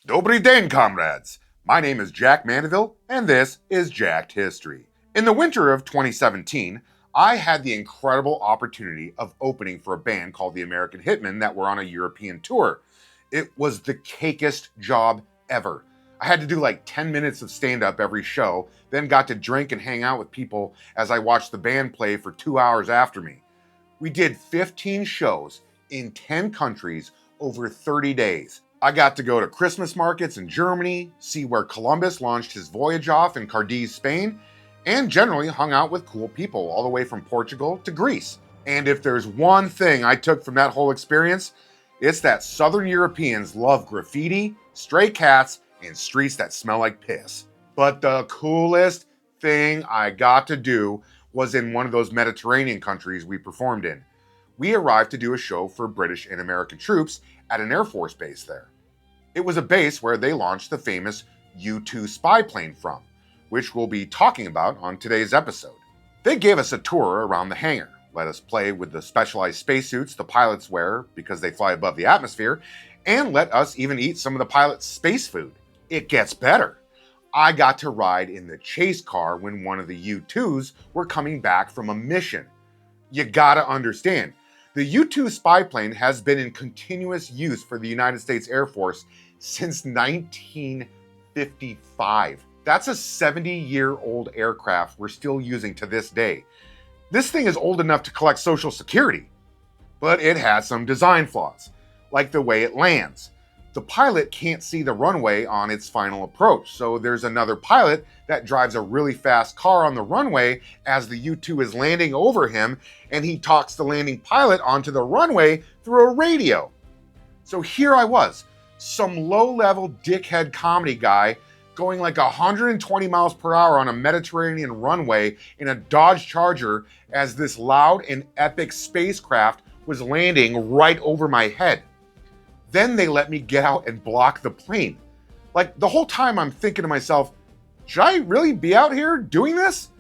Dobry den, comrades! My name is Jack Mandeville, and this is Jacked History. In the winter of 2017, I had the incredible opportunity of opening for a band called the American Hitmen that were on a European tour. It was the cakiest job ever. I had to do like 10 minutes of stand-up every show, then got to drink and hang out with people as I watched the band play for 2 hours after me. We did 15 shows in 10 countries over 30 days. I got to go to Christmas markets in Germany, see where Columbus launched his voyage off in Cadiz, Spain, and generally hung out with cool people all the way from Portugal to Greece. And if there's one thing I took from that whole experience, it's that Southern Europeans love graffiti, stray cats, and streets that smell like piss. But the coolest thing I got to do was in one of those Mediterranean countries we performed in. We arrived to do a show for British and American troops at an Air Force base there. It was a base where they launched the famous U-2 spy plane from, which we'll be talking about on today's episode. They gave us a tour around the hangar, let us play with the specialized spacesuits the pilots wear because they fly above the atmosphere, and let us even eat some of the pilots' space food. It gets better. I got to ride in the chase car when one of the U-2s were coming back from a mission. You gotta understand, the U-2 spy plane has been in continuous use for the United States Air Force since 1955. That's a 70-year-old aircraft we're still using to this day. This thing is old enough to collect Social Security, but it has some design flaws, like the way it lands. The pilot can't see the runway on its final approach, so there's another pilot that drives a really fast car on the runway as the U-2 is landing over him, and he talks the landing pilot onto the runway through a radio. So here I was, some low-level dickhead comedy guy going like 120 miles per hour on a Mediterranean runway in a Dodge Charger as this loud and epic spacecraft was landing right over my head. Then they let me get out and block the plane. Like, the whole time I'm thinking to myself, should I really be out here doing this?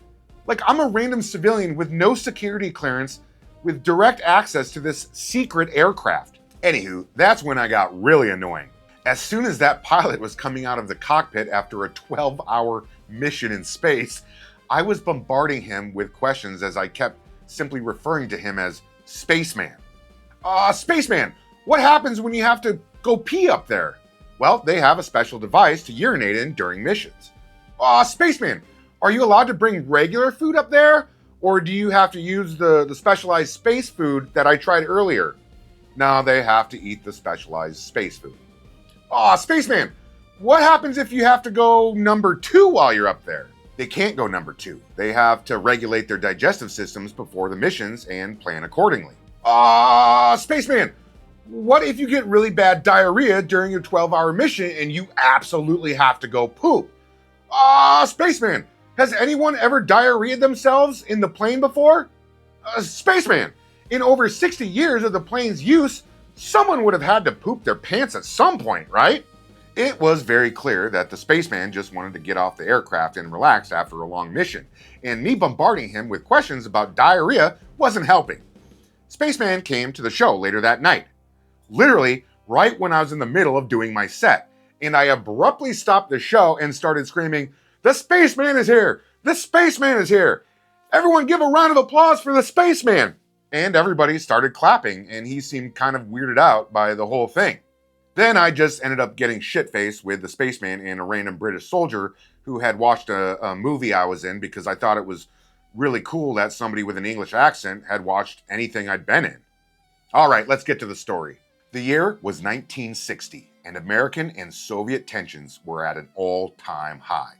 Like, I'm a random civilian with no security clearance with direct access to this secret aircraft. Anywho, that's when I got really annoying. As soon as that pilot was coming out of the cockpit after a 12-hour mission in space, I was bombarding him with questions as I kept simply referring to him as Spaceman. Spaceman, what happens when you have to go pee up there? Well, they have a special device to urinate in during missions. Spaceman, are you allowed to bring regular food up there? Or do you have to use the specialized space food that I tried earlier? No, they have to eat the specialized space food. Spaceman, what happens if you have to go number 2 while you're up there? They can't go number 2. They have to regulate their digestive systems before the missions and plan accordingly. Spaceman, what if you get really bad diarrhea during your 12-hour mission and you absolutely have to go poop? Spaceman, has anyone ever diarrheaed themselves in the plane before? Spaceman, in over 60 years of the plane's use, someone would have had to poop their pants at some point, right? It was very clear that the spaceman just wanted to get off the aircraft and relax after a long mission, and me bombarding him with questions about diarrhea wasn't helping. Spaceman came to the show later that night, literally right when I was in the middle of doing my set, and I abruptly stopped the show and started screaming, "The spaceman is here! The spaceman is here! Everyone give a round of applause for the spaceman!" And everybody started clapping, and he seemed kind of weirded out by the whole thing. Then I just ended up getting shit-faced with the spaceman and a random British soldier who had watched a movie I was in because I thought it was really cool that somebody with an English accent had watched anything I'd been in. All right, let's get to the story. The year was 1960, and American and Soviet tensions were at an all-time high.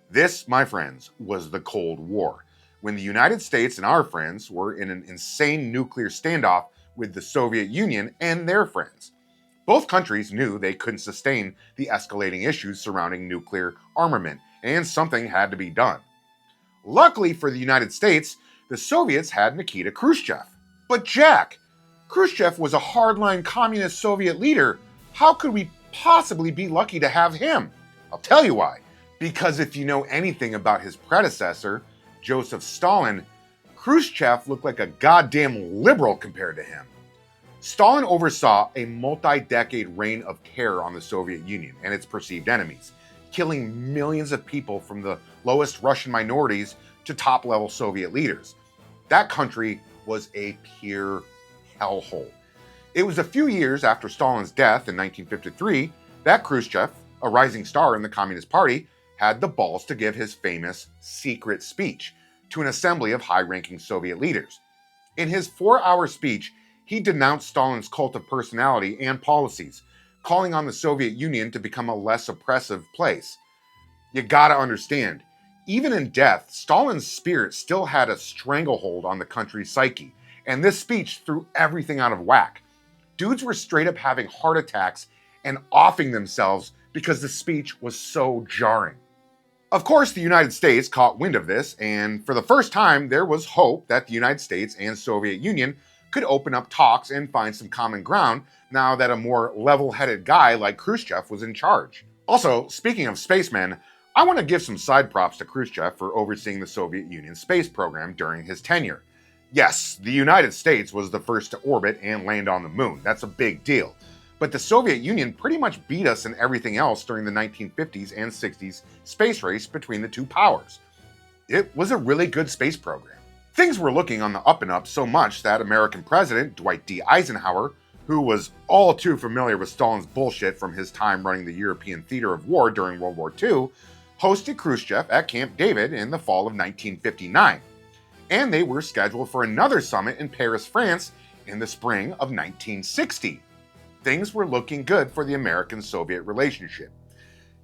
This, my friends, was the Cold War, when the United States and our friends were in an insane nuclear standoff with the Soviet Union and their friends. Both countries knew they couldn't sustain the escalating issues surrounding nuclear armament, and something had to be done. Luckily for the United States, the Soviets had Nikita Khrushchev. But Jack, Khrushchev was a hardline communist Soviet leader. How could we possibly be lucky to have him? I'll tell you why. Because if you know anything about his predecessor, Joseph Stalin, Khrushchev looked like a goddamn liberal compared to him. Stalin oversaw a multi-decade reign of terror on the Soviet Union and its perceived enemies, killing millions of people from the lowest Russian minorities to top-level Soviet leaders. That country was a pure hellhole. It was a few years after Stalin's death in 1953 that Khrushchev, a rising star in the Communist Party, had the balls to give his famous secret speech to an assembly of high-ranking Soviet leaders. In his 4-hour speech, he denounced Stalin's cult of personality and policies, calling on the Soviet Union to become a less oppressive place. You gotta understand, even in death, Stalin's spirit still had a stranglehold on the country's psyche, and this speech threw everything out of whack. Dudes were straight up having heart attacks and offing themselves because the speech was so jarring. Of course, the United States caught wind of this, and for the first time, there was hope that the United States and Soviet Union could open up talks and find some common ground now that a more level-headed guy like Khrushchev was in charge. Also, speaking of spacemen, I want to give some side props to Khrushchev for overseeing the Soviet Union space program during his tenure. Yes, the United States was the first to orbit and land on the moon. That's a big deal. But the Soviet Union pretty much beat us in everything else during the 1950s and 60s space race between the two powers. It was a really good space program. Things were looking on the up and up so much that American President Dwight D. Eisenhower, who was all too familiar with Stalin's bullshit from his time running the European theater of war during World War II, hosted Khrushchev at Camp David in the fall of 1959. And they were scheduled for another summit in Paris, France in the spring of 1960. Things were looking good for the American-Soviet relationship.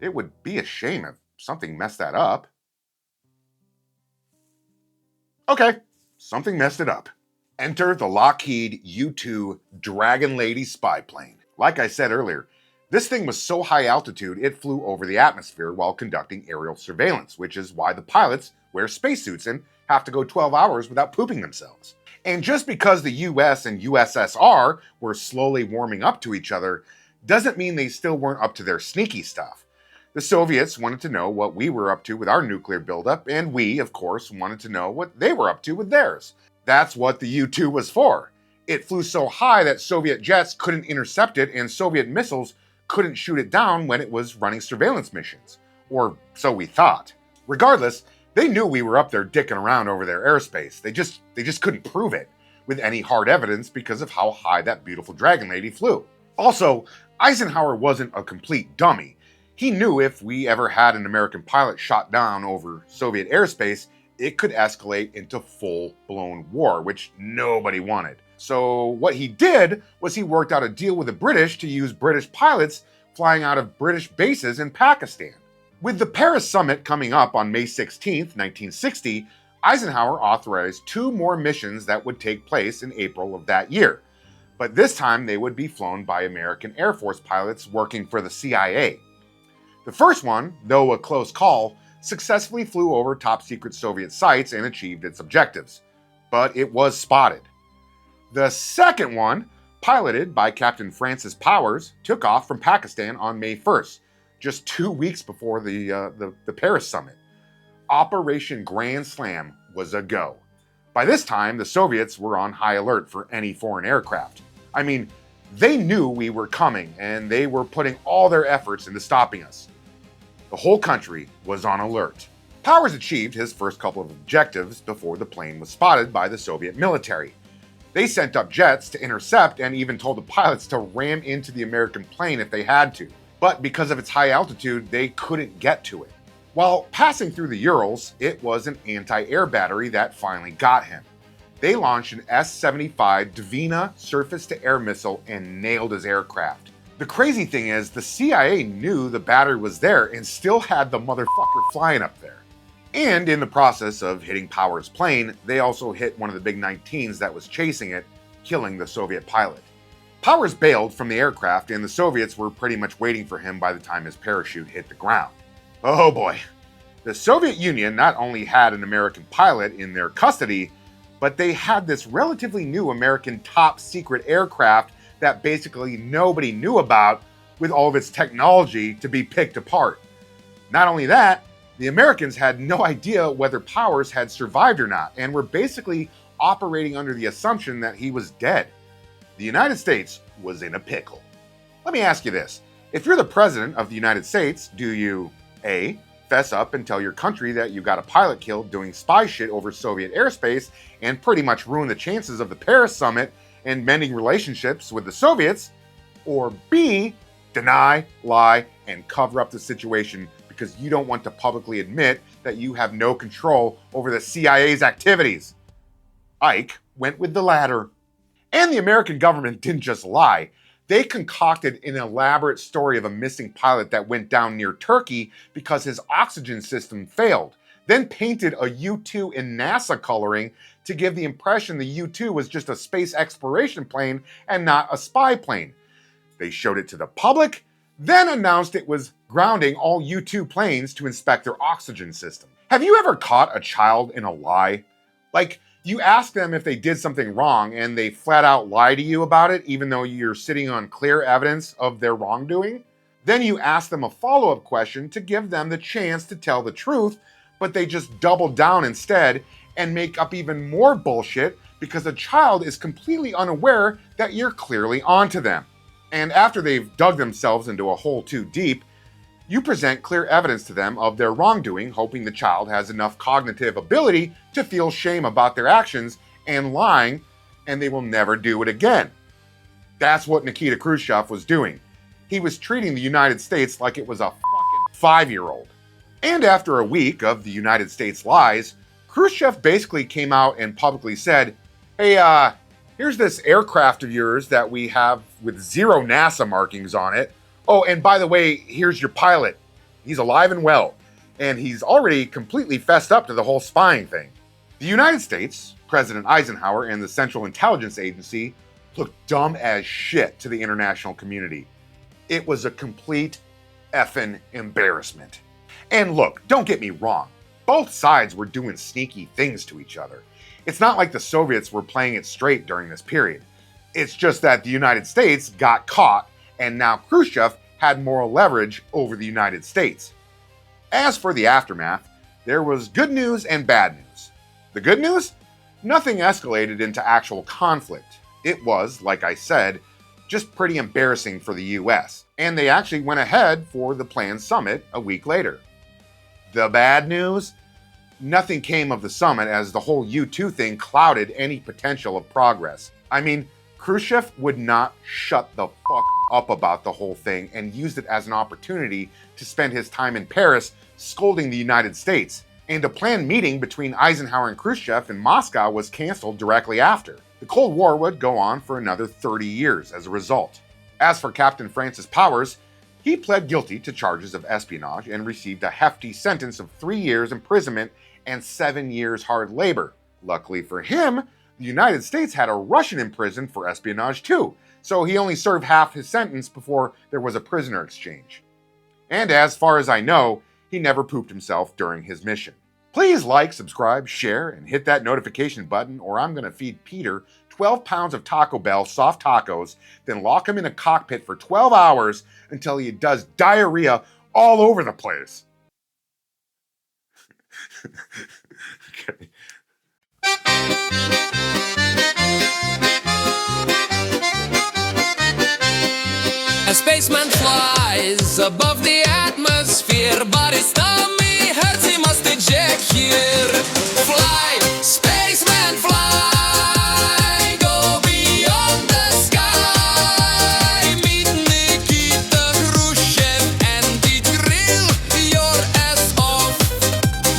It would be a shame if something messed that up. Okay, something messed it up. Enter the Lockheed U-2 Dragon Lady spy plane. Like I said earlier, this thing was so high altitude it flew over the atmosphere while conducting aerial surveillance, which is why the pilots wear spacesuits and have to go 12 hours without pooping themselves. And just because the US and USSR were slowly warming up to each other, doesn't mean they still weren't up to their sneaky stuff. The Soviets wanted to know what we were up to with our nuclear buildup, and we, of course, wanted to know what they were up to with theirs. That's what the U-2 was for. It flew so high that Soviet jets couldn't intercept it and Soviet missiles couldn't shoot it down when it was running surveillance missions. Or so we thought. Regardless, they knew we were up there dicking around over their airspace. They just couldn't prove it with any hard evidence because of how high that beautiful Dragon Lady flew. Also, Eisenhower wasn't a complete dummy. He knew if we ever had an American pilot shot down over Soviet airspace, it could escalate into full-blown war, which nobody wanted. So what he did was he worked out a deal with the British to use British pilots flying out of British bases in Pakistan. With the Paris summit coming up on May 16, 1960, Eisenhower authorized 2 more missions that would take place in April of that year. But this time they would be flown by American Air Force pilots working for the CIA. The first one, though a close call, successfully flew over top-secret Soviet sites and achieved its objectives. But it was spotted. The second one, piloted by Captain Francis Powers, took off from Pakistan on May 1st, just 2 weeks before the Paris summit. Operation Grand Slam was a go. By this time, the Soviets were on high alert for any foreign aircraft. I mean, they knew we were coming, and they were putting all their efforts into stopping us. The whole country was on alert. Powers achieved his first couple of objectives before the plane was spotted by the Soviet military. They sent up jets to intercept and even told the pilots to ram into the American plane if they had to. But because of its high altitude, they couldn't get to it. While passing through the Urals, it was an anti-air battery that finally got him. They launched an S-75 Dvina surface-to-air missile and nailed his aircraft. The crazy thing is, the CIA knew the battery was there and still had the motherfucker flying up there. And in the process of hitting Powers' plane, they also hit one of the big 19s that was chasing it, killing the Soviet pilot. Powers bailed from the aircraft and the Soviets were pretty much waiting for him by the time his parachute hit the ground. Oh boy. The Soviet Union not only had an American pilot in their custody, but they had this relatively new American top-secret aircraft that basically nobody knew about with all of its technology to be picked apart. Not only that, the Americans had no idea whether Powers had survived or not, and were basically operating under the assumption that he was dead. the United States was in a pickle. Let me ask you this. If you're the president of the United States, do you A, fess up and tell your country that you got a pilot killed doing spy shit over Soviet airspace and pretty much ruin the chances of the Paris summit and mending relationships with the Soviets? Or B, deny, lie, and cover up the situation because you don't want to publicly admit that you have no control over the CIA's activities? Ike went with the latter. And the American government didn't just lie. They concocted an elaborate story of a missing pilot that went down near Turkey because his oxygen system failed, then painted a U-2 in NASA coloring to give the impression the U-2 was just a space exploration plane and not a spy plane. They showed it to the public, then announced it was grounding all U-2 planes to inspect their oxygen system. Have you ever caught a child in a lie? Like, you ask them if they did something wrong and they flat out lie to you about it even though you're sitting on clear evidence of their wrongdoing? Then you ask them a follow-up question to give them the chance to tell the truth, but they just double down instead and make up even more bullshit because the child is completely unaware that you're clearly onto them. And after they've dug themselves into a hole too deep, you present clear evidence to them of their wrongdoing, hoping the child has enough cognitive ability to feel shame about their actions and lying, and they will never do it again. That's what Nikita Khrushchev was doing. He was treating the United States like it was a fucking 5-year-old. And after a week of the United States lies, Khrushchev basically came out and publicly said, hey, here's this aircraft of yours that we have with 0 NASA markings on it. Oh, and by the way, here's your pilot. He's alive and well, and he's already completely fessed up to the whole spying thing. The United States, President Eisenhower, and the Central Intelligence Agency looked dumb as shit to the international community. It was a complete effing embarrassment. And look, don't get me wrong. Both sides were doing sneaky things to each other. It's not like the Soviets were playing it straight during this period. It's just that the United States got caught, and now Khrushchev had moral leverage over the United States. As for the aftermath, there was good news and bad news. The good news? Nothing escalated into actual conflict. It was, like I said, just pretty embarrassing for the US, and they actually went ahead for the planned summit a week later. The bad news? Nothing came of the summit as the whole U-2 thing clouded any potential of progress. I mean, Khrushchev would not shut the fuck up about the whole thing and used it as an opportunity to spend his time in Paris scolding the United States. And a planned meeting between Eisenhower and Khrushchev in Moscow was canceled directly after. The Cold War would go on for another 30 years as a result. As for Captain Francis Powers, he pled guilty to charges of espionage and received a hefty sentence of 3 years imprisonment and 7 years hard labor. Luckily for him, the United States had a Russian in prison for espionage too, so he only served half his sentence before there was a prisoner exchange. And as far as I know, he never pooped himself during his mission. Please like, subscribe, share, and hit that notification button, or I'm gonna feed Peter 12 pounds of Taco Bell soft tacos, then lock him in a cockpit for 12 hours until he does diarrhea all over the place. Okay. A spaceman flies above the atmosphere, but his tummy hurts, he must eject here. Fly, spaceman, fly, go beyond the sky. Meet Nikita Khrushchev and drill your ass off.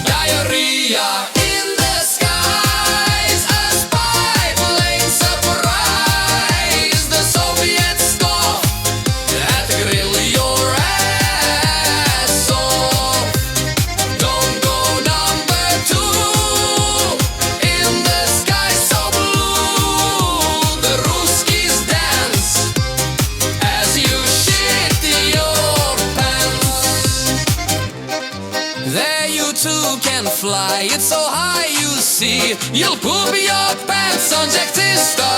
Diarrhea in the skies, a spy plane surprise. The Soviets scoff at grill your ass off. Don't go number 2 in the sky so blue. The Ruskies dance as you shit your pants. There you too can fly, it's so high you see. You'll poop your pants on Jack this star.